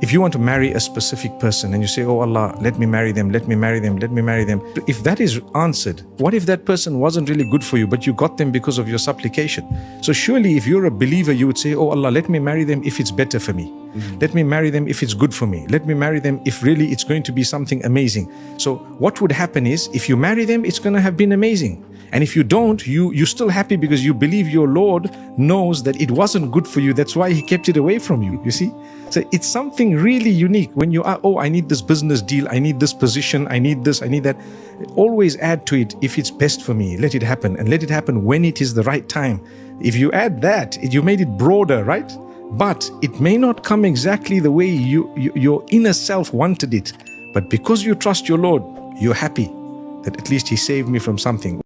If you want to marry a specific person and you say, oh Allah, let me marry them, let me marry them, let me marry them. If that is answered, what if that person wasn't really good for you, but you got them because of your supplication? So surely if you're a believer, you would say, oh Allah, let me marry them if it's better for me. Let me marry them if it's good for me. Let me marry them if really it's going to be something amazing. So what would happen is, if you marry them, it's going to have been amazing. And if you don't, you're still happy because you believe your Lord knows that it wasn't good for you. That's why He kept it away from you, you see? So it's something really unique when you are, oh, I need this business deal, I need this position, I need this, I need that. Always add to it, if it's best for me, let it happen. And let it happen when it is the right time. If you add that, you made it broader, right? But it may not come exactly the way your inner self wanted it. But because you trust your Lord, you're happy that at least He saved me from something.